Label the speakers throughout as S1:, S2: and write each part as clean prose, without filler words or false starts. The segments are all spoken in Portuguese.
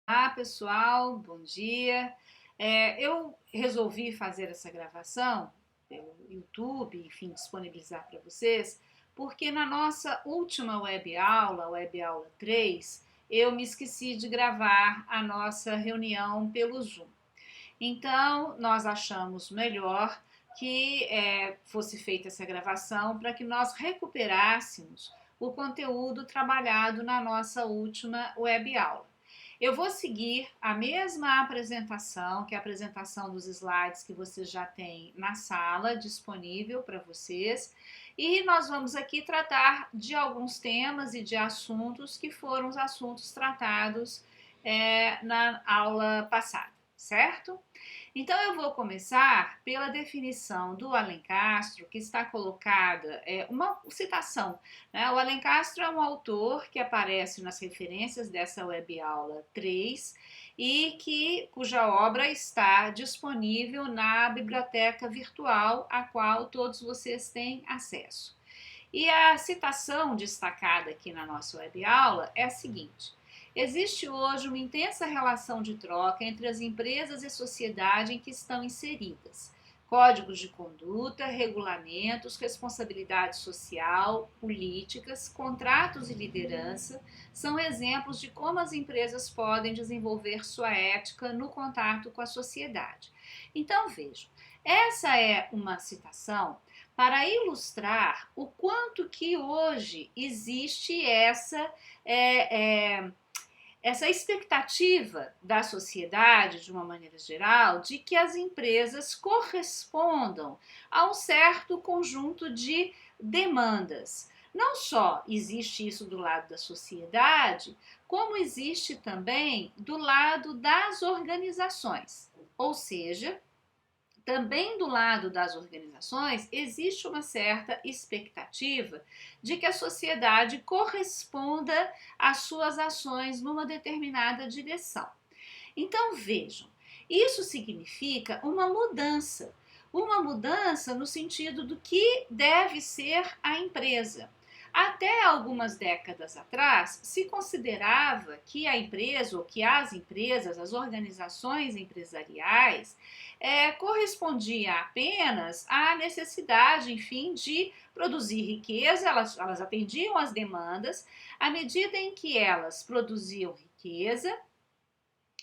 S1: Olá, pessoal, bom dia. Eu resolvi fazer essa gravação pelo YouTube, enfim, disponibilizar para vocês, porque na nossa última web aula 3, eu me esqueci de gravar a nossa reunião pelo Zoom. Então, nós achamos melhor que fosse feita essa gravação para que nós recuperássemos o conteúdo trabalhado na nossa última web aula. Eu vou seguir a mesma apresentação, que é a apresentação dos slides que vocês já têm na sala disponível para vocês, e nós vamos aqui tratar de alguns temas e de assuntos que foram os assuntos tratados na aula passada, certo? Então, eu vou começar pela definição do Alencastro, que está colocada, uma citação, né? O Alencastro é um autor que aparece nas referências dessa web aula 3 e cuja obra está disponível na biblioteca virtual, a qual todos vocês têm acesso. E a citação destacada aqui na nossa web aula é a seguinte: existe hoje uma intensa relação de troca entre as empresas e a sociedade em que estão inseridas. Códigos de conduta, regulamentos, responsabilidade social, políticas, contratos e liderança são exemplos de como as empresas podem desenvolver sua ética no contato com a sociedade. Então vejam, essa é uma citação para ilustrar o quanto que hoje existe essa expectativa da sociedade, de uma maneira geral, de que as empresas correspondam a um certo conjunto de demandas. Não só existe isso do lado da sociedade, como existe também do lado das organizações. Ou seja, também do lado das organizações, existe uma certa expectativa de que a sociedade corresponda às suas ações numa determinada direção. Então, vejam, isso significa uma mudança no sentido do que deve ser a empresa. Até algumas décadas atrás, se considerava que a empresa, ou que as empresas, as organizações empresariais, correspondia apenas à necessidade, enfim, de produzir riqueza, elas atendiam às demandas, à medida em que elas produziam riqueza,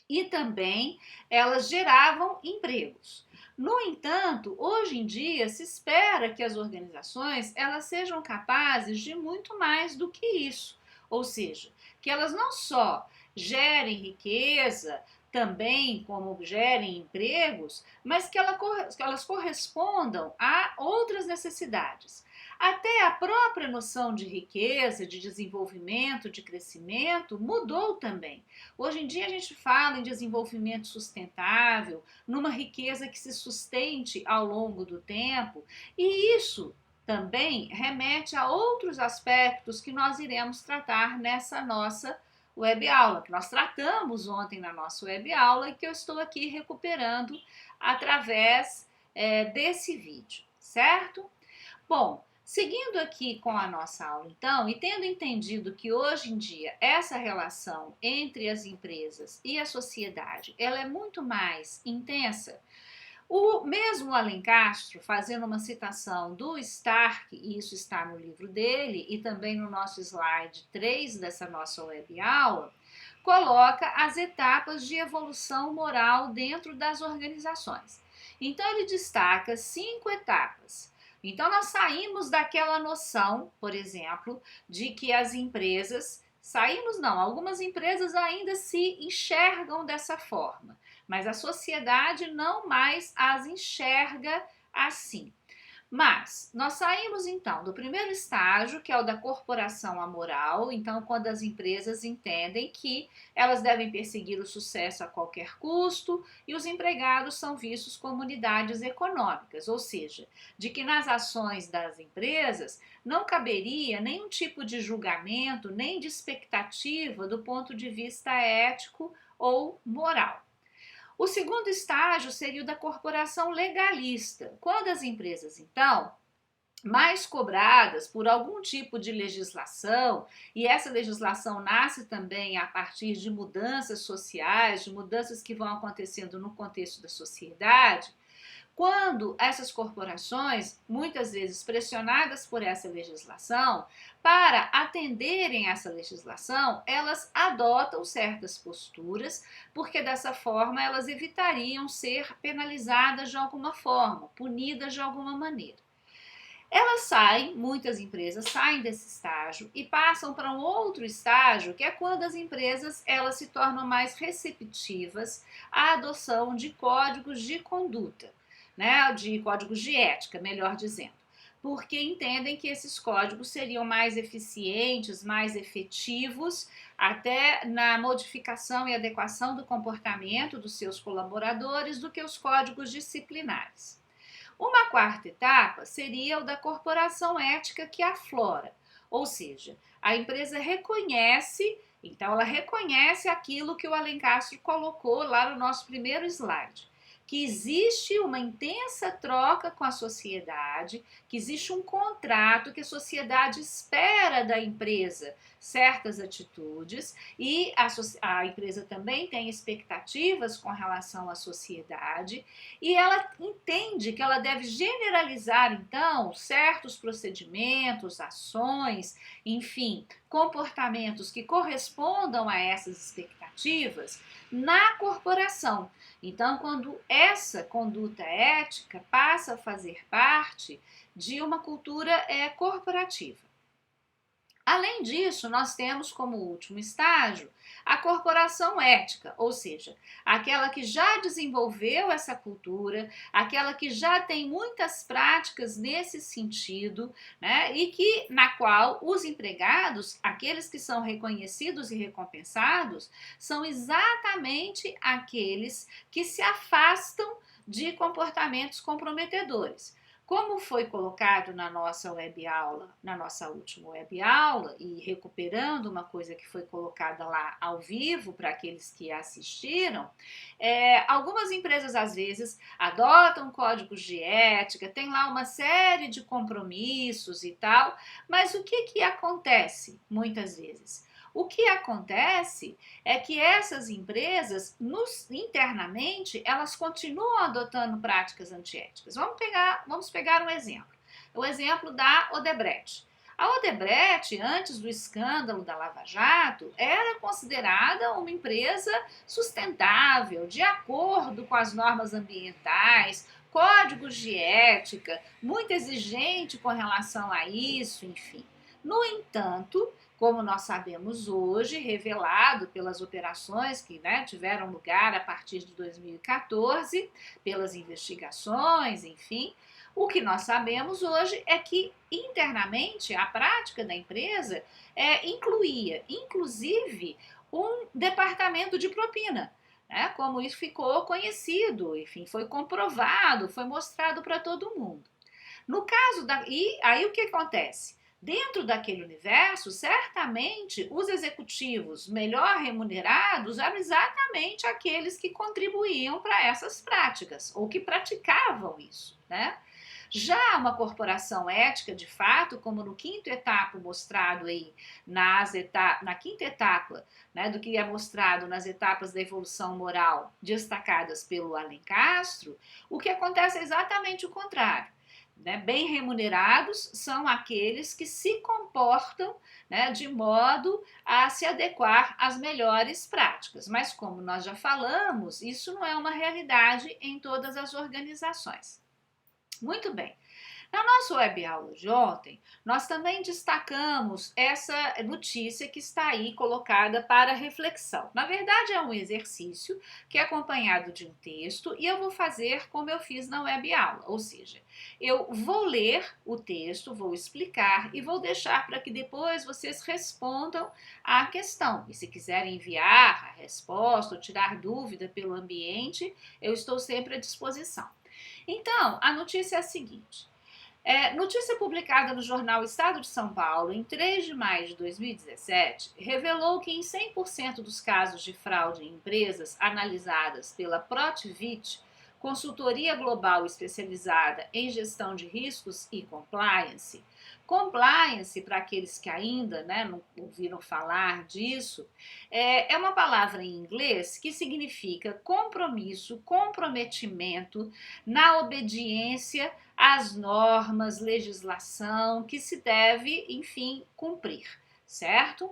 S1: e também elas geravam empregos. No entanto, hoje em dia se espera que as organizações elas sejam capazes de muito mais do que isso, ou seja, que elas não só gerem riqueza, também como gerem empregos, mas que elas correspondam a outras necessidades. Até a própria noção de riqueza, de desenvolvimento, de crescimento mudou também. Hoje em dia a gente fala em desenvolvimento sustentável, numa riqueza que se sustente ao longo do tempo, e isso também remete a outros aspectos que nós iremos tratar nessa nossa web aula, que nós tratamos ontem na nossa web aula e que eu estou aqui recuperando através desse vídeo, certo? Bom, seguindo aqui com a nossa aula, então, e tendo entendido que hoje em dia essa relação entre as empresas e a sociedade, ela é muito mais intensa, o mesmo Alencastro, fazendo uma citação do Stark, e isso está no livro dele e também no nosso slide 3 dessa nossa web aula, coloca as etapas de evolução moral dentro das organizações. Então ele destaca 5 etapas. Então nós saímos daquela noção, por exemplo, de que as empresas, saímos não, algumas empresas ainda se enxergam dessa forma, mas a sociedade não mais as enxerga assim. Mas nós saímos então do primeiro estágio, que é o da corporação amoral, então quando as empresas entendem que elas devem perseguir o sucesso a qualquer custo e os empregados são vistos como unidades econômicas, ou seja, de que nas ações das empresas não caberia nenhum tipo de julgamento, nem de expectativa do ponto de vista ético ou moral. O segundo estágio seria o da corporação legalista, quando as empresas, então, mais cobradas por algum tipo de legislação, e essa legislação nasce também a partir de mudanças sociais, de mudanças que vão acontecendo no contexto da sociedade, quando essas corporações, muitas vezes pressionadas por essa legislação, para atenderem essa legislação, elas adotam certas posturas, porque dessa forma elas evitariam ser penalizadas de alguma forma, punidas de alguma maneira. Elas saem, muitas empresas saem desse estágio e passam para um outro estágio, que é quando as empresas elas se tornam mais receptivas à adoção de códigos de conduta, né, de códigos de ética, melhor dizendo, porque entendem que esses códigos seriam mais eficientes, mais efetivos, até na modificação e adequação do comportamento dos seus colaboradores do que os códigos disciplinares. Uma quarta etapa seria o da corporação ética que aflora, ou seja, a empresa reconhece, então ela reconhece aquilo que o Alencastro colocou lá no nosso primeiro slide, que existe uma intensa troca com a sociedade, que existe um contrato, que a sociedade espera da empresa certas atitudes e a empresa também tem expectativas com relação à sociedade e ela entende que ela deve generalizar, então, certos procedimentos, ações, enfim, comportamentos que correspondam a essas expectativas na corporação. Então, quando essa conduta ética passa a fazer parte de uma cultura corporativa. Além disso, nós temos como último estágio a corporação ética, ou seja, aquela que já desenvolveu essa cultura, aquela que já tem muitas práticas nesse sentido, né, e que na qual os empregados, aqueles que são reconhecidos e recompensados, são exatamente aqueles que se afastam de comportamentos comprometedores. Como foi colocado na nossa web aula, na nossa última web aula, e recuperando uma coisa que foi colocada lá ao vivo para aqueles que assistiram, algumas empresas às vezes adotam códigos de ética, tem lá uma série de compromissos e tal, mas o que acontece muitas vezes? O que acontece é que essas empresas, internamente, elas continuam adotando práticas antiéticas. Vamos pegar um exemplo. O exemplo da Odebrecht. A Odebrecht, antes do escândalo da Lava Jato, era considerada uma empresa sustentável, de acordo com as normas ambientais, códigos de ética, muito exigente com relação a isso, enfim. No entanto, como nós sabemos hoje, revelado pelas operações que tiveram lugar a partir de 2014, pelas investigações, enfim, o que nós sabemos hoje é que internamente a prática da empresa incluía, inclusive, um departamento de propina. Como isso ficou conhecido, enfim, foi comprovado, foi mostrado para todo mundo. No caso e aí o que acontece? Dentro daquele universo, certamente os executivos melhor remunerados eram exatamente aqueles que contribuíam para essas práticas, ou que praticavam isso, né? Já uma corporação ética, de fato, como no quinto etapa mostrado aí, na quinta etapa, né, do que é mostrado nas etapas da evolução moral destacadas pelo Alencastro, o que acontece é exatamente o contrário. Bem remunerados são aqueles que se comportam de modo a se adequar às melhores práticas. Mas, como nós já falamos, isso não é uma realidade em todas as organizações. Muito bem. Na nossa web aula de ontem, nós também destacamos essa notícia que está aí colocada para reflexão. Na verdade, é um exercício que é acompanhado de um texto e eu vou fazer como eu fiz na web aula, ou seja, eu vou ler o texto, vou explicar e vou deixar para que depois vocês respondam à questão. E se quiserem enviar a resposta ou tirar dúvida pelo ambiente, eu estou sempre à disposição. Então, a notícia é a seguinte. Notícia publicada no jornal Estado de São Paulo em 3 de maio de 2017 revelou que em 100% dos casos de fraude em empresas analisadas pela Protivit, consultoria global especializada em gestão de riscos e compliance. Compliance, para aqueles que ainda, né, não ouviram falar disso, é uma palavra em inglês que significa compromisso, comprometimento na obediência às normas, legislação que se deve, enfim, cumprir, certo?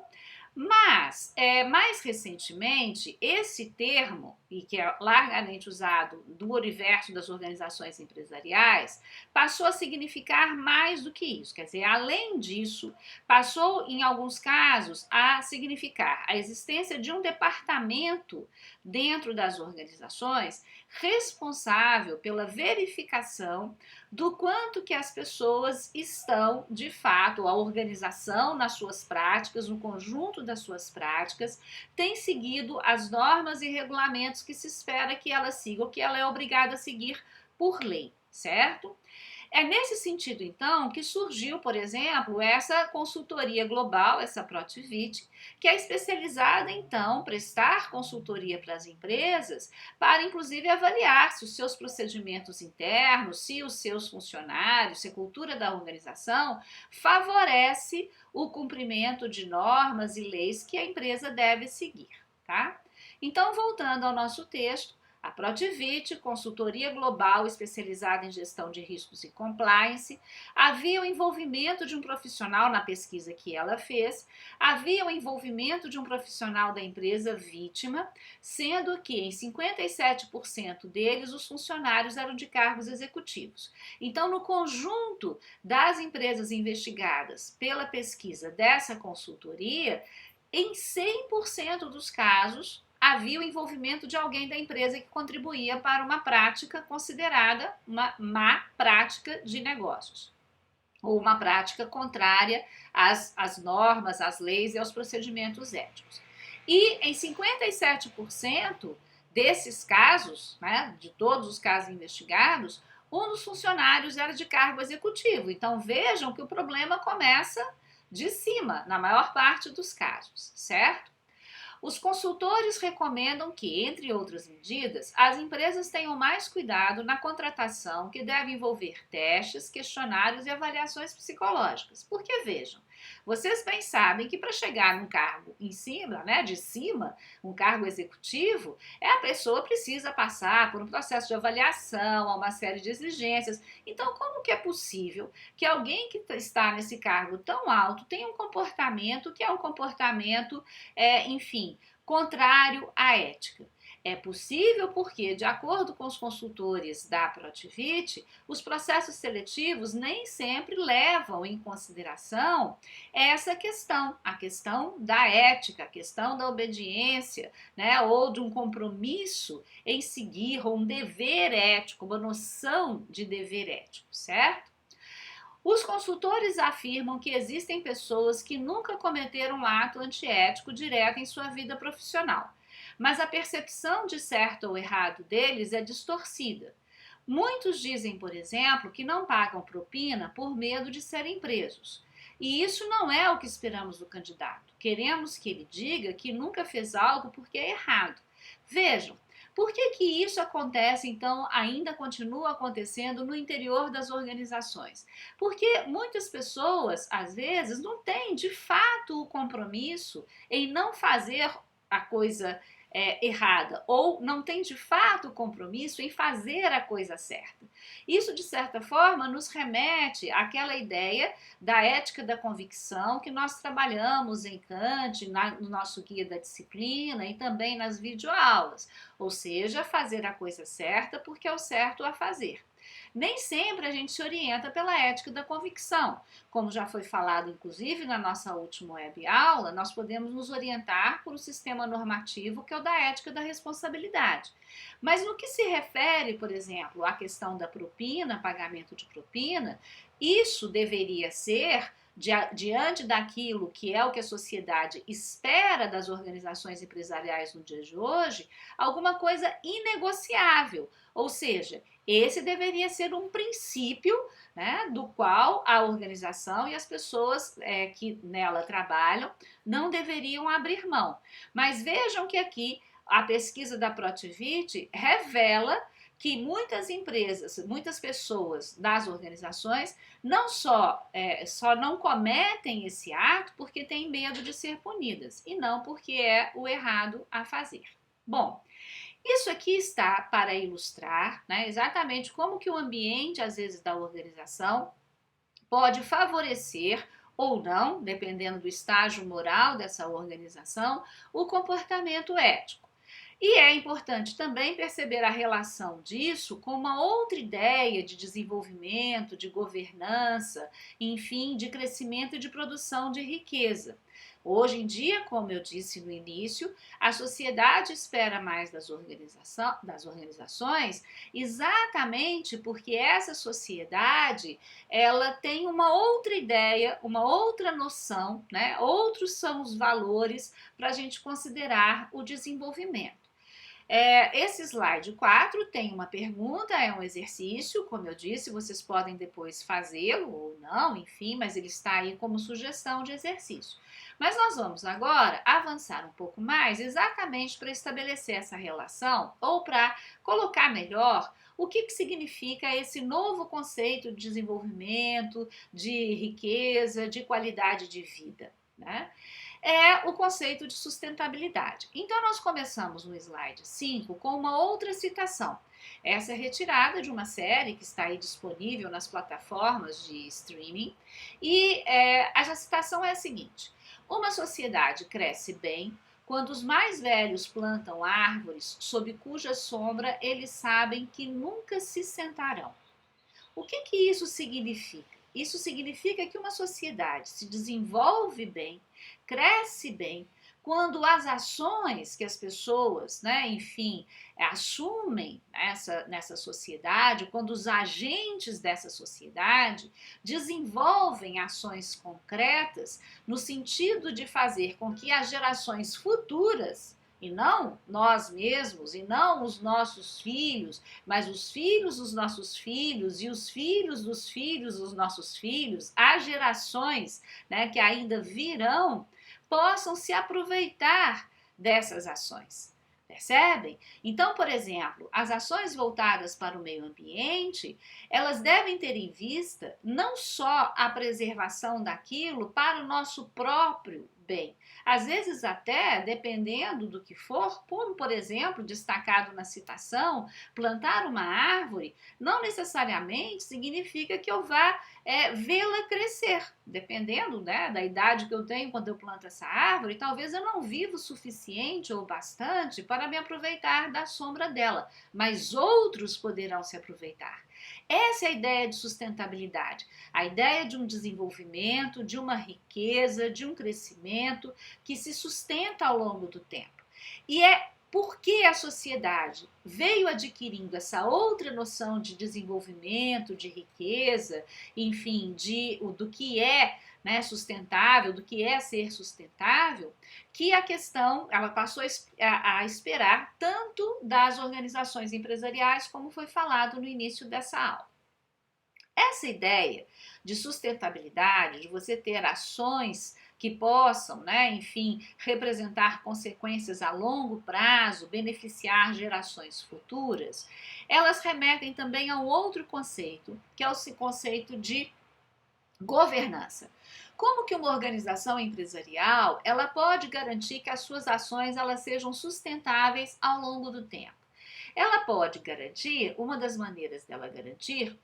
S1: Mas, mais recentemente, esse termo, e que é largamente usado no universo das organizações empresariais, passou a significar mais do que isso. Quer dizer, além disso, passou, em alguns casos, a significar a existência de um departamento dentro das organizações responsável pela verificação do quanto que as pessoas estão, de fato, a organização nas suas práticas, no conjunto das suas práticas, tem seguido as normas e regulamentos que se espera que ela siga, ou que ela é obrigada a seguir por lei, certo? É nesse sentido, então, que surgiu, por exemplo, essa consultoria global, essa Protivit, que é especializada, então, prestar consultoria para as empresas, para, inclusive, avaliar se os seus procedimentos internos, se os seus funcionários, se a cultura da organização favorece o cumprimento de normas e leis que a empresa deve seguir, tá? Então, voltando ao nosso texto, a Protivit, consultoria global especializada em gestão de riscos e compliance, havia o envolvimento de um profissional na pesquisa que ela fez, havia o envolvimento de um profissional da empresa vítima, sendo que em 57% deles os funcionários eram de cargos executivos. Então, no conjunto das empresas investigadas pela pesquisa dessa consultoria, em 100% dos casos, havia o envolvimento de alguém da empresa que contribuía para uma prática considerada uma má prática de negócios, ou uma prática contrária às normas, às leis e aos procedimentos éticos. E em 57% desses casos, né, de todos os casos investigados, um dos funcionários era de cargo executivo. Então vejam que o problema começa de cima, na maior parte dos casos, certo? Os consultores recomendam que, entre outras medidas, as empresas tenham mais cuidado na contratação, que deve envolver testes, questionários e avaliações psicológicas. Porque, vejam, vocês bem sabem que para chegar num cargo em cima, né, de cima, um cargo executivo, a pessoa precisa passar por um processo de avaliação, uma série de exigências. Então, como que é possível que alguém que está nesse cargo tão alto tenha um comportamento que é um comportamento, enfim, contrário à ética? É possível porque, de acordo com os consultores da Protivit, os processos seletivos nem sempre levam em consideração essa questão, a questão da ética, a questão da obediência, né, ou de um compromisso em seguir, ou um dever ético, uma noção de dever ético, certo? Os consultores afirmam que existem pessoas que nunca cometeram um ato antiético direto em sua vida profissional, mas a percepção de certo ou errado deles é distorcida. Muitos dizem, por exemplo, que não pagam propina por medo de serem presos. E isso não é o que esperamos do candidato. Queremos que ele diga que nunca fez algo porque é errado. Vejam, por que isso acontece, então, ainda continua acontecendo no interior das organizações? Porque muitas pessoas, às vezes, não têm de fato o compromisso em não fazer a coisa errada, ou não tem de fato o compromisso em fazer a coisa certa. Isso, de certa forma, nos remete àquela ideia da ética da convicção que nós trabalhamos em Kant, no nosso guia da disciplina e também nas videoaulas, ou seja, fazer a coisa certa porque é o certo a fazer. Nem sempre a gente se orienta pela ética da convicção. Como já foi falado, inclusive, na nossa última web aula, nós podemos nos orientar por um sistema normativo que é o da ética da responsabilidade. Mas no que se refere, por exemplo, à questão da propina, pagamento de propina, isso deveria ser, diante daquilo que é o que a sociedade espera das organizações empresariais no dia de hoje, alguma coisa inegociável. Ou seja, esse deveria ser um princípio, né, do qual a organização e as pessoas que nela trabalham não deveriam abrir mão. Mas vejam que aqui a pesquisa da Protivit revela que muitas empresas, muitas pessoas das organizações não só não cometem esse ato porque têm medo de ser punidas e não porque é o errado a fazer. Bom, isso aqui está para ilustrar, né, exatamente como que o ambiente, às vezes, da organização pode favorecer ou não, dependendo do estágio moral dessa organização, o comportamento ético. E é importante também perceber a relação disso com uma outra ideia de desenvolvimento, de governança, enfim, de crescimento e de produção de riqueza. Hoje em dia, como eu disse no início, a sociedade espera mais das organizações exatamente porque essa sociedade ela tem uma outra ideia, uma outra noção, né? Outros são os valores para a gente considerar o desenvolvimento. Esse slide 4 tem uma pergunta, é um exercício, como eu disse, vocês podem depois fazê-lo ou não, enfim, mas ele está aí como sugestão de exercício. Mas nós vamos agora avançar um pouco mais exatamente para estabelecer essa relação ou para colocar melhor o que significa esse novo conceito de desenvolvimento, de riqueza, de qualidade de vida, né? É o conceito de sustentabilidade. Então, nós começamos no slide 5 com uma outra citação. Essa é retirada de uma série que está aí disponível nas plataformas de streaming e a citação é a seguinte: uma sociedade cresce bem quando os mais velhos plantam árvores sob cuja sombra eles sabem que nunca se sentarão. O que isso significa? Isso significa que uma sociedade se desenvolve bem, cresce bem, quando as ações que as pessoas, né, enfim, assumem nessa sociedade, quando os agentes dessa sociedade desenvolvem ações concretas no sentido de fazer com que as gerações futuras e não nós mesmos, e não os nossos filhos, mas os filhos dos nossos filhos e os filhos dos filhos dos nossos filhos, as gerações, né, que ainda virão, possam se aproveitar dessas ações. Percebem? Então, por exemplo, as ações voltadas para o meio ambiente, elas devem ter em vista não só a preservação daquilo para o nosso próprio bem, às vezes até, dependendo do que for, como por exemplo, destacado na citação, plantar uma árvore não necessariamente significa que eu vá vê-la crescer. Dependendo, né, da idade que eu tenho quando eu planto essa árvore, talvez eu não viva o suficiente ou bastante para me aproveitar da sombra dela, mas outros poderão se aproveitar. Essa é a ideia de sustentabilidade, a ideia de um desenvolvimento, de uma riqueza, de um crescimento que se sustenta ao longo do tempo. E é porque a sociedade veio adquirindo essa outra noção de desenvolvimento, de riqueza, enfim, do que é, né, sustentável, do que é ser sustentável, que a questão ela passou a esperar tanto das organizações empresariais, como foi falado no início dessa aula. Essa ideia de sustentabilidade, de você ter ações que possam, né, enfim, representar consequências a longo prazo, beneficiar gerações futuras, elas remetem também a um outro conceito, que é o conceito de governança. Como que uma organização empresarial, ela pode garantir que as suas ações elas sejam sustentáveis ao longo do tempo? Ela pode garantir, uma das maneiras dela garantir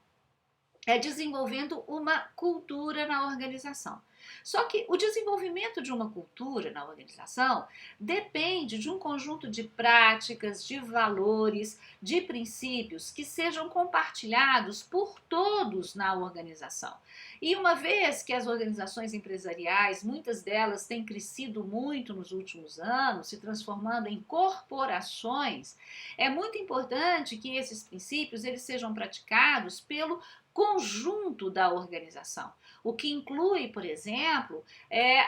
S1: é desenvolvendo uma cultura na organização. Só que o desenvolvimento de uma cultura na organização depende de um conjunto de práticas, de valores, de princípios que sejam compartilhados por todos na organização. E uma vez que as organizações empresariais, muitas delas têm crescido muito nos últimos anos, se transformando em corporações, é muito importante que esses princípios eles sejam praticados pelo conjunto da organização, o que inclui, por exemplo,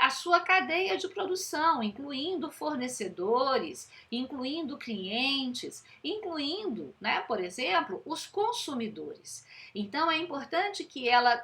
S1: a sua cadeia de produção, incluindo fornecedores, incluindo clientes, incluindo, né, por exemplo, os consumidores. Então, é importante que ela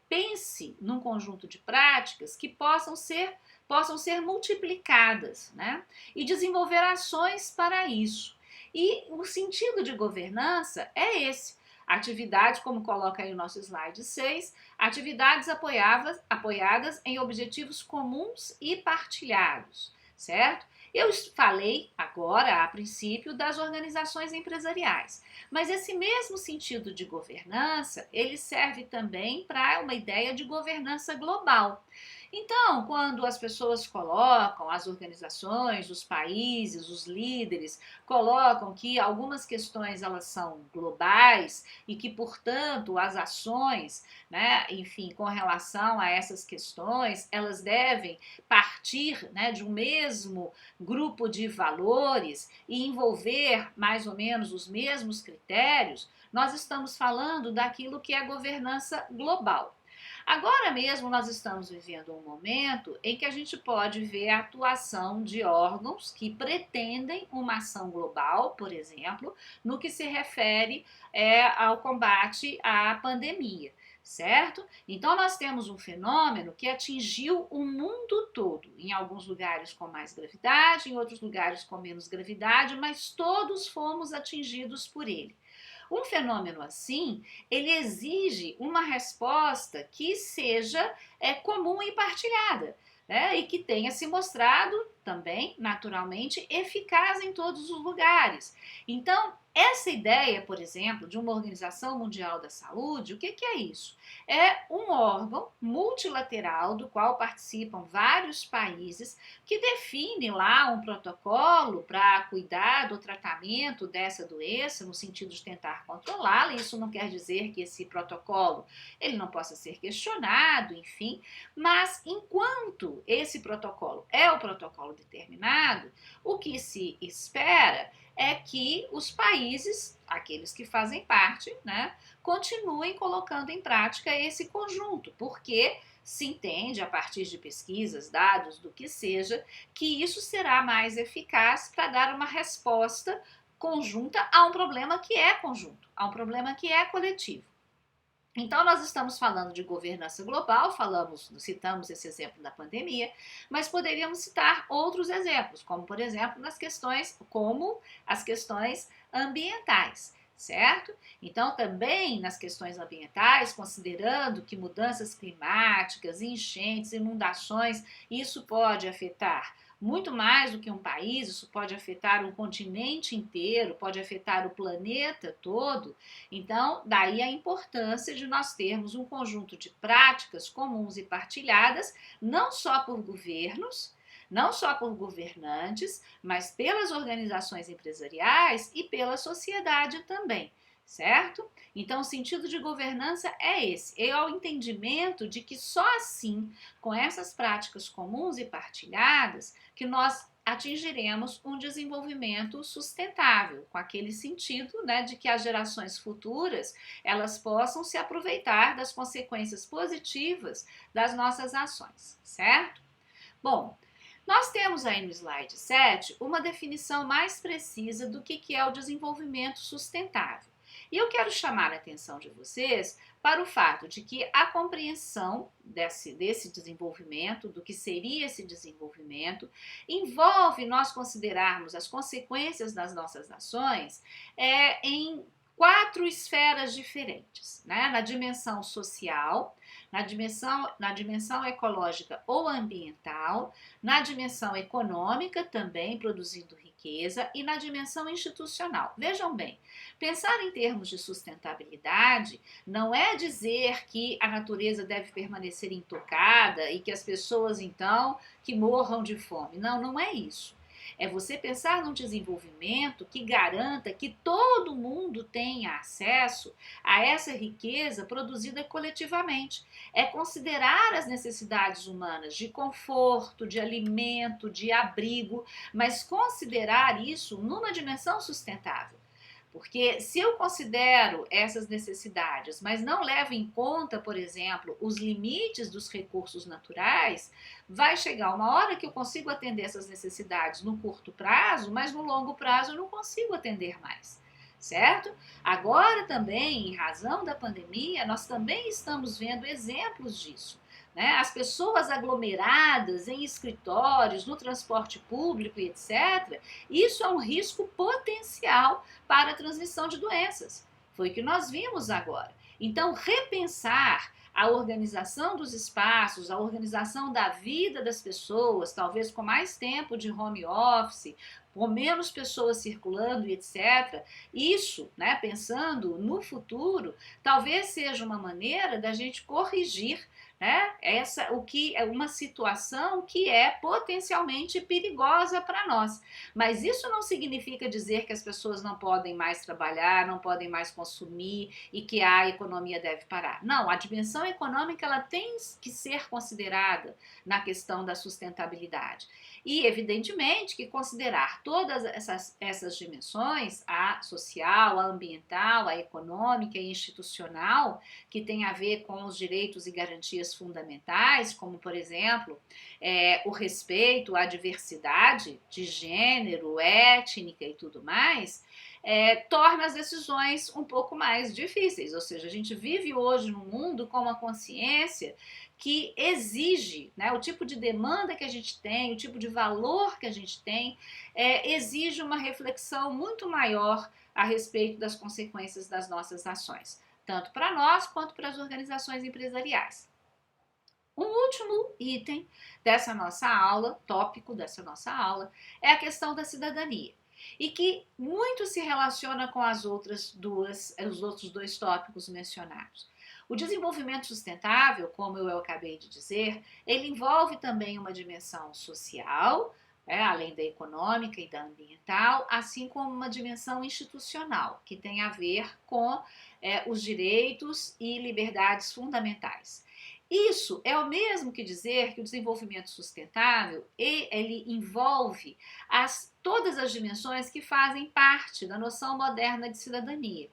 S1: pense num conjunto de práticas que possam ser multiplicadas, né, e desenvolver ações para isso. E o sentido de governança é esse. Atividade, como coloca aí o nosso slide 6, atividades apoiadas em objetivos comuns e partilhados, certo? Eu falei agora, a princípio, das organizações empresariais, mas esse mesmo sentido de governança, ele serve também para uma ideia de governança global. Então, quando as pessoas colocam, as organizações, os países, os líderes, colocam que algumas questões elas são globais e que, portanto, as ações, né, enfim, com relação a essas questões, elas devem partir, né, de um mesmo grupo de valores e envolver mais ou menos os mesmos critérios, nós estamos falando daquilo que é governança global. Agora mesmo nós estamos vivendo um momento em que a gente pode ver a atuação de órgãos que pretendem uma ação global, por exemplo, no que se refere ao combate à pandemia, certo? Então nós temos um fenômeno que atingiu o mundo todo, em alguns lugares com mais gravidade, em outros lugares com menos gravidade, mas todos fomos atingidos por ele. Um fenômeno assim, ele exige uma resposta que seja comum e partilhada, né? E que tenha se mostrado também, naturalmente, eficaz em todos os lugares. Então, essa ideia, por exemplo, de uma Organização Mundial da Saúde, o que é isso? É um órgão multilateral do qual participam vários países que define lá um protocolo para cuidar do tratamento dessa doença, no sentido de tentar controlá-la. Isso não quer dizer que esse protocolo ele não possa ser questionado, enfim, mas enquanto esse protocolo é o protocolo determinado, o que se espera é que os países, aqueles que fazem parte, né, continuem colocando em prática esse conjunto, porque se entende, a partir de pesquisas, dados, do que seja, que isso será mais eficaz para dar uma resposta conjunta a um problema que é conjunto, a um problema que é coletivo. Então, nós estamos falando de governança global, citamos esse exemplo da pandemia, mas poderíamos citar outros exemplos, como, por exemplo, as questões ambientais, certo? Então, também nas questões ambientais, considerando que mudanças climáticas, enchentes, inundações, isso pode afetar muito mais do que um país, isso pode afetar um continente inteiro, pode afetar o planeta todo. Então, daí a importância de nós termos um conjunto de práticas comuns e partilhadas, não só por governos, não só por governantes, mas pelas organizações empresariais e pela sociedade também, certo? Então, o sentido de governança é esse, é o entendimento de que só assim, com essas práticas comuns e partilhadas, que nós atingiremos um desenvolvimento sustentável, com aquele sentido, né, de que as gerações futuras elas possam se aproveitar das consequências positivas das nossas ações, certo? Bom, nós temos aí no slide 7 uma definição mais precisa do que é o desenvolvimento sustentável. E eu quero chamar a atenção de vocês para o fato de que a compreensão desse desenvolvimento, do que seria esse desenvolvimento, envolve nós considerarmos as consequências das nossas ações em 4 esferas diferentes, né? Na dimensão social, na dimensão ecológica ou ambiental, na dimensão econômica também, produzindo riqueza, e na dimensão institucional. Vejam bem, pensar em termos de sustentabilidade não é dizer que a natureza deve permanecer intocada e que as pessoas, então, que morram de fome. Não, não é isso. É você pensar num desenvolvimento que garanta que todo mundo tenha acesso a essa riqueza produzida coletivamente. É considerar as necessidades humanas de conforto, de alimento, de abrigo, mas considerar isso numa dimensão sustentável. Porque se eu considero essas necessidades, mas não levo em conta, por exemplo, os limites dos recursos naturais, vai chegar uma hora que eu consigo atender essas necessidades no curto prazo, mas no longo prazo eu não consigo atender mais, certo? Agora também, em razão da pandemia, nós também estamos vendo exemplos disso, né? As pessoas aglomeradas em escritórios, no transporte público e etc., isso é um risco potencial para a transmissão de doenças. Foi o que nós vimos agora. Então, repensar a organização dos espaços, a organização da vida das pessoas, talvez com mais tempo de home office, com menos pessoas circulando e etc. Isso, né, pensando no futuro, talvez seja uma maneira da gente corrigir, né, o que é uma situação que é potencialmente perigosa para nós. Mas isso não significa dizer que as pessoas não podem mais trabalhar, não podem mais consumir e que a economia deve parar. Não, a dimensão econômica ela tem que ser considerada na questão da sustentabilidade. E, evidentemente, que considerar todas essas dimensões, a social, a ambiental, a econômica e institucional, que tem a ver com os direitos e garantias fundamentais, como, por exemplo, o respeito à diversidade de gênero, étnica e tudo mais, torna as decisões um pouco mais difíceis. Ou seja, a gente vive hoje num mundo com uma consciência que exige, né, o tipo de demanda que a gente tem, o tipo de valor que a gente tem, exige uma reflexão muito maior a respeito das consequências das nossas ações, tanto para nós quanto para as organizações empresariais. Um último item dessa nossa aula, tópico dessa nossa aula, é a questão da cidadania. E que muito se relaciona com os outros dois tópicos mencionados. O desenvolvimento sustentável, como eu acabei de dizer, ele envolve também uma dimensão social, além da econômica e da ambiental, assim como uma dimensão institucional, que tem a ver com os direitos e liberdades fundamentais. Isso é o mesmo que dizer que o desenvolvimento sustentável ele envolve todas as dimensões que fazem parte da noção moderna de cidadania.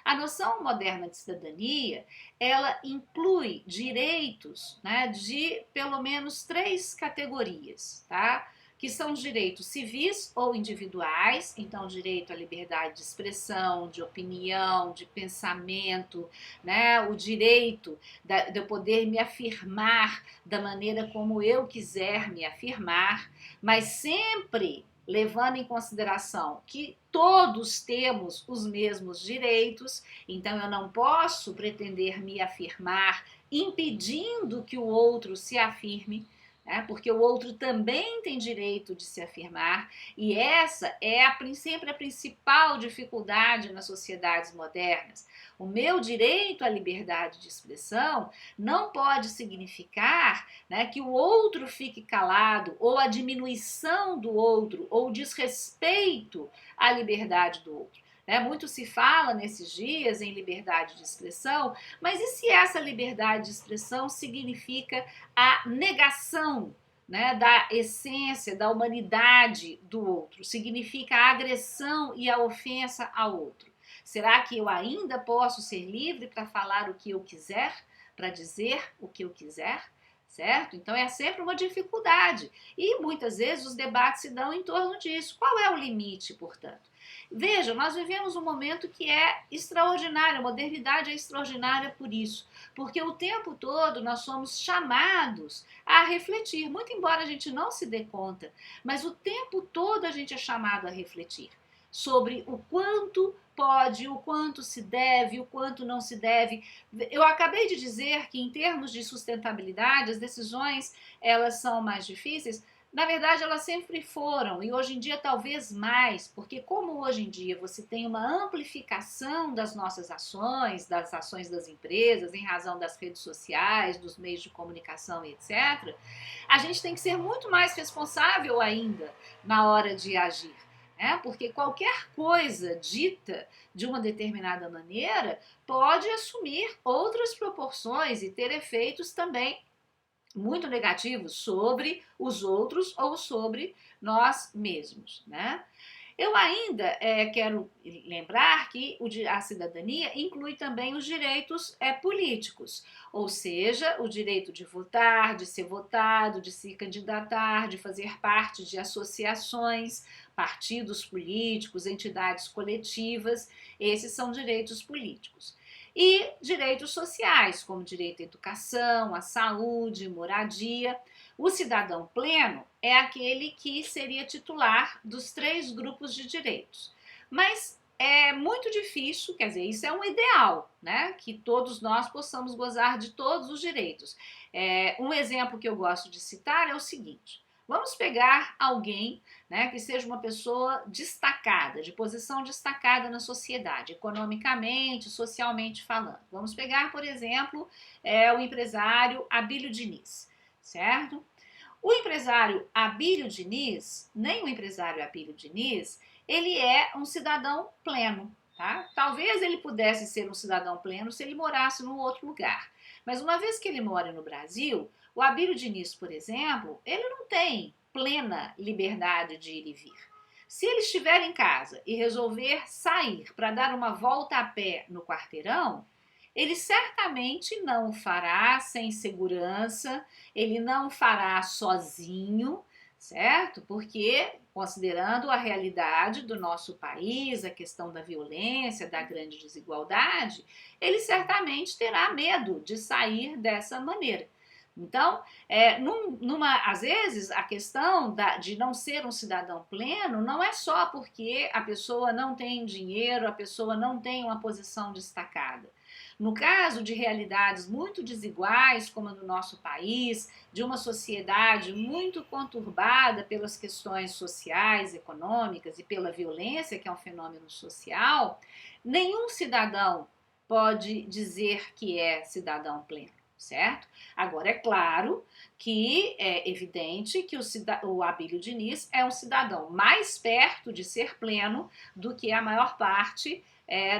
S1: A noção moderna de cidadania, ela inclui direitos, né, de pelo menos 3 categorias, tá? Que são os direitos civis ou individuais, então direito à liberdade de expressão, de opinião, de pensamento, né? O direito de eu poder me afirmar da maneira como eu quiser me afirmar, mas sempre levando em consideração que todos temos os mesmos direitos, então eu não posso pretender me afirmar impedindo que o outro se afirme, né? Porque o outro também tem direito de se afirmar, e essa é sempre a principal dificuldade nas sociedades modernas. O meu direito à liberdade de expressão não pode significar, né, que o outro fique calado, ou a diminuição do outro, ou o desrespeito à liberdade do outro. Muito se fala nesses dias em liberdade de expressão, mas e se essa liberdade de expressão significa a negação, né, da essência, da humanidade do outro, significa a agressão e a ofensa ao outro? Será que eu ainda posso ser livre para falar o que eu quiser, para dizer o que eu quiser? Certo? Então é sempre uma dificuldade e muitas vezes os debates se dão em torno disso. Qual é o limite, portanto? Veja, nós vivemos um momento que é extraordinário, a modernidade é extraordinária por isso, porque o tempo todo nós somos chamados a refletir, muito embora a gente não se dê conta, mas o tempo todo a gente é chamado a refletir sobre o quanto pode, o quanto se deve, o quanto não se deve. Eu acabei de dizer que em termos de sustentabilidade, as decisões elas são mais difíceis. Na verdade, elas sempre foram, e hoje em dia talvez mais, porque como hoje em dia você tem uma amplificação das nossas ações, das ações das empresas, em razão das redes sociais, dos meios de comunicação, etc., a gente tem que ser muito mais responsável ainda na hora de agir. Porque qualquer coisa dita de uma determinada maneira pode assumir outras proporções e ter efeitos também muito negativos sobre os outros ou sobre nós mesmos, né? Eu ainda quero lembrar que a cidadania inclui também os direitos políticos, ou seja, o direito de votar, de ser votado, de se candidatar, de fazer parte de associações, partidos políticos, entidades coletivas, esses são direitos políticos. E direitos sociais, como direito à educação, à saúde, moradia. O cidadão pleno é aquele que seria titular dos 3 grupos de direitos. Mas é muito difícil, quer dizer, isso é um ideal, né? Que todos nós possamos gozar de todos os direitos. Um exemplo que eu gosto de citar é o seguinte: vamos pegar alguém, né, que seja uma pessoa destacada, de posição destacada na sociedade, economicamente, socialmente falando. Vamos pegar, por exemplo, o empresário Abílio Diniz, certo? O empresário Abílio Diniz, nem o empresário Abílio Diniz, ele é um cidadão pleno, tá? Talvez ele pudesse ser um cidadão pleno se ele morasse num outro lugar. Mas uma vez que ele mora no Brasil, o Abílio Diniz, por exemplo, ele não tem plena liberdade de ir e vir. Se ele estiver em casa e resolver sair para dar uma volta a pé no quarteirão, ele certamente não o fará sem segurança, ele não fará sozinho, certo? Porque, considerando a realidade do nosso país, a questão da violência, da grande desigualdade, ele certamente terá medo de sair dessa maneira. Então, às vezes, a questão de não ser um cidadão pleno não é só porque a pessoa não tem dinheiro, a pessoa não tem uma posição destacada. No caso de realidades muito desiguais, como a do nosso país, de uma sociedade muito conturbada pelas questões sociais, econômicas e pela violência, que é um fenômeno social, nenhum cidadão pode dizer que é cidadão pleno, certo? Agora, é claro que é evidente que o Abílio Diniz é um cidadão mais perto de ser pleno do que a maior parte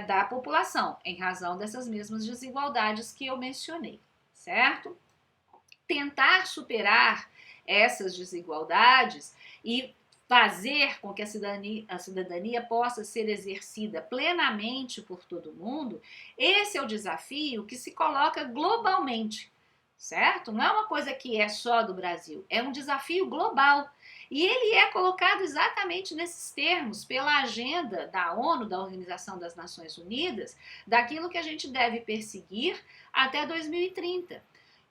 S1: da população, em razão dessas mesmas desigualdades que eu mencionei, certo? Tentar superar essas desigualdades e fazer com que a cidadania possa ser exercida plenamente por todo mundo, esse é o desafio que se coloca globalmente, certo? Não é uma coisa que é só do Brasil, é um desafio global. E ele é colocado exatamente nesses termos pela agenda da ONU, da Organização das Nações Unidas, daquilo que a gente deve perseguir até 2030.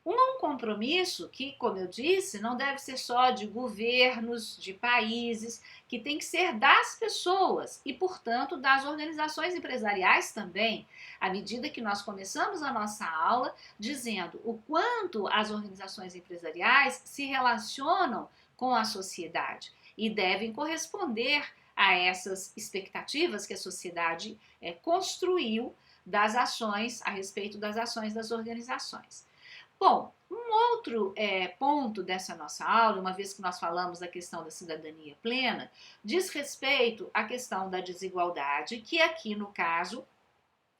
S1: Um compromisso que, como eu disse, não deve ser só de governos, de países, que tem que ser das pessoas e, portanto, das organizações empresariais também, à medida que nós começamos a nossa aula dizendo o quanto as organizações empresariais se relacionam com a sociedade e devem corresponder a essas expectativas que a sociedade construiu das ações, a respeito das ações das organizações. Bom, um outro ponto dessa nossa aula, uma vez que nós falamos da questão da cidadania plena, diz respeito à questão da desigualdade, que aqui no caso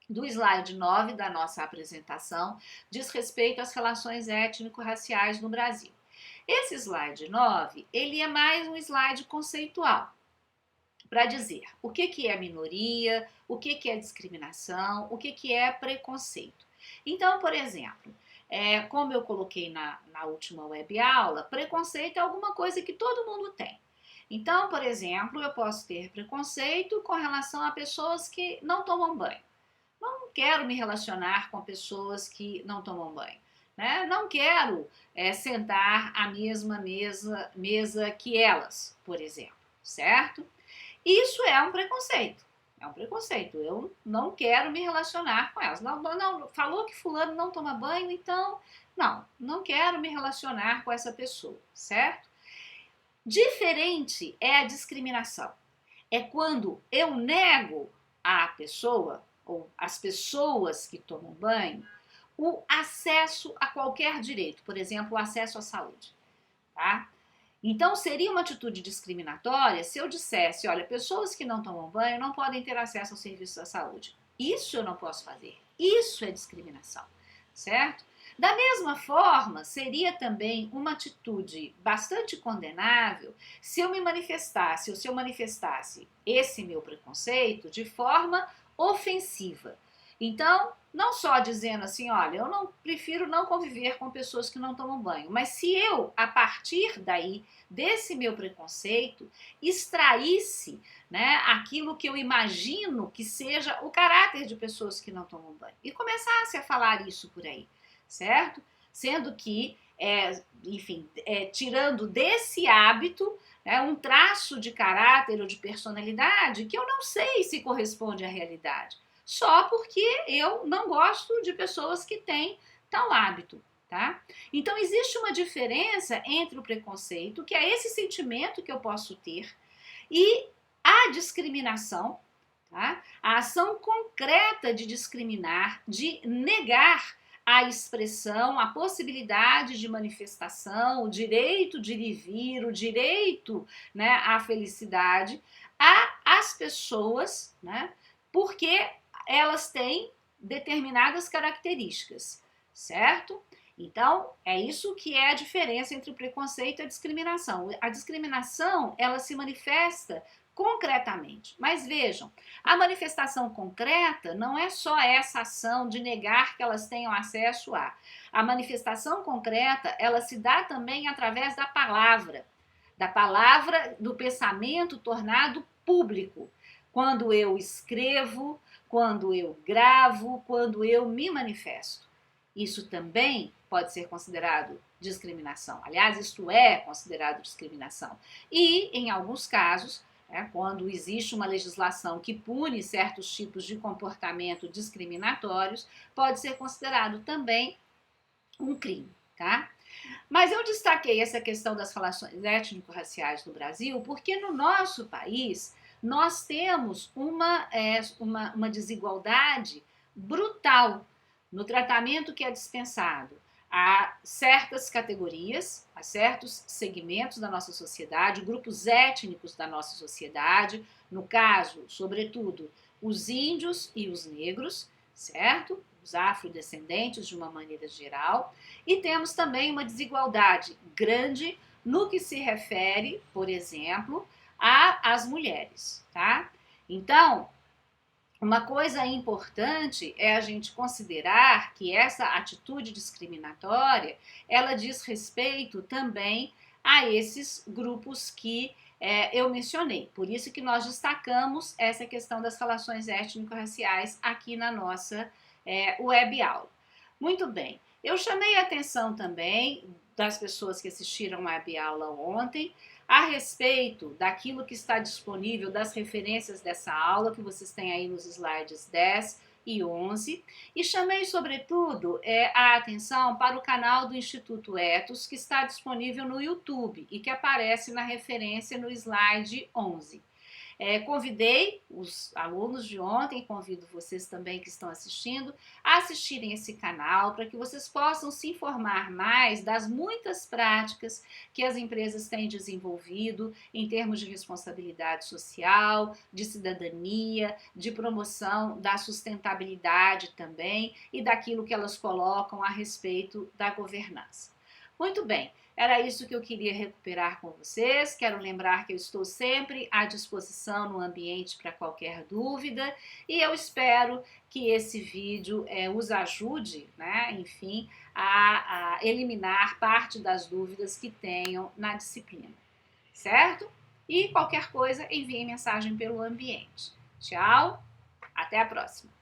S1: do slide 9 da nossa apresentação, diz respeito às relações étnico-raciais no Brasil. Esse slide 9, ele é mais um slide conceitual, para dizer o que é minoria, o que é discriminação, o que é preconceito. Então, por exemplo, como eu coloquei na última web aula, preconceito é alguma coisa que todo mundo tem. Então, por exemplo, eu posso ter preconceito com relação a pessoas que não tomam banho. Não quero me relacionar com pessoas que não tomam banho. Né? Não quero sentar à mesma mesa que elas, por exemplo, certo? Isso é um preconceito. É um preconceito. Eu não quero me relacionar com elas. Não, falou que fulano não toma banho, então não quero me relacionar com essa pessoa, certo? Diferente é a discriminação. É quando eu nego à pessoa, ou às pessoas que tomam banho, o acesso a qualquer direito, por exemplo, o acesso à saúde, tá? Então, seria uma atitude discriminatória se eu dissesse, olha, pessoas que não tomam banho não podem ter acesso aos serviços da saúde. Isso eu não posso fazer. Isso é discriminação, certo? Da mesma forma, seria também uma atitude bastante condenável se eu me manifestasse, ou se eu manifestasse esse meu preconceito de forma ofensiva. Então, não só dizendo assim, olha, eu não prefiro não conviver com pessoas que não tomam banho, mas se eu, a partir daí, desse meu preconceito, extraísse, né, aquilo que eu imagino que seja o caráter de pessoas que não tomam banho e começasse a falar isso por aí, certo? Sendo que, enfim, tirando desse hábito, um traço de caráter ou de personalidade que eu não sei se corresponde à realidade, só porque eu não gosto de pessoas que têm tal hábito, tá? Então existe uma diferença entre o preconceito, que é esse sentimento que eu posso ter, e a discriminação, tá? A ação concreta de discriminar, de negar a expressão, a possibilidade de manifestação, o direito de ir e vir, o direito, né, à felicidade, às pessoas, né, porque elas têm determinadas características, certo? Então, é isso que é a diferença entre o preconceito e a discriminação. A discriminação, ela se manifesta concretamente. Mas vejam, a manifestação concreta não é só essa ação de negar que elas tenham acesso a. A manifestação concreta, ela se dá também através da palavra, do pensamento tornado público. Quando eu escrevo, quando eu gravo, quando eu me manifesto. Isso também pode ser considerado discriminação. Aliás, isso é considerado discriminação. E, em alguns casos, quando existe uma legislação que pune certos tipos de comportamento discriminatórios, pode ser considerado também um crime, tá? Mas eu destaquei essa questão das relações étnico-raciais no Brasil porque no nosso país nós temos uma desigualdade brutal no tratamento que é dispensado a certas categorias, a certos segmentos da nossa sociedade, grupos étnicos da nossa sociedade, no caso, sobretudo, os índios e os negros, certo? Os afrodescendentes de uma maneira geral, e temos também uma desigualdade grande no que se refere, por exemplo, às mulheres, tá? Então, uma coisa importante é a gente considerar que essa atitude discriminatória, ela diz respeito também a esses grupos que eu mencionei. Por isso que nós destacamos essa questão das relações étnico-raciais aqui na nossa web aula. Muito bem, eu chamei a atenção também das pessoas que assistiram a web aula ontem a respeito daquilo que está disponível, das referências dessa aula, que vocês têm aí nos slides 10 e 11, e chamei, sobretudo, a atenção para o canal do Instituto Etos, que está disponível no YouTube e que aparece na referência no slide 11. Convidei os alunos de ontem, convido vocês também que estão assistindo, a assistirem esse canal para que vocês possam se informar mais das muitas práticas que as empresas têm desenvolvido em termos de responsabilidade social, de cidadania, de promoção da sustentabilidade também e daquilo que elas colocam a respeito da governança. Muito bem, era isso que eu queria recuperar com vocês. Quero lembrar que eu estou sempre à disposição no ambiente para qualquer dúvida e eu espero que esse vídeo os ajude, né, enfim, a eliminar parte das dúvidas que tenham na disciplina, certo? E qualquer coisa, envie mensagem pelo ambiente. Tchau, até a próxima!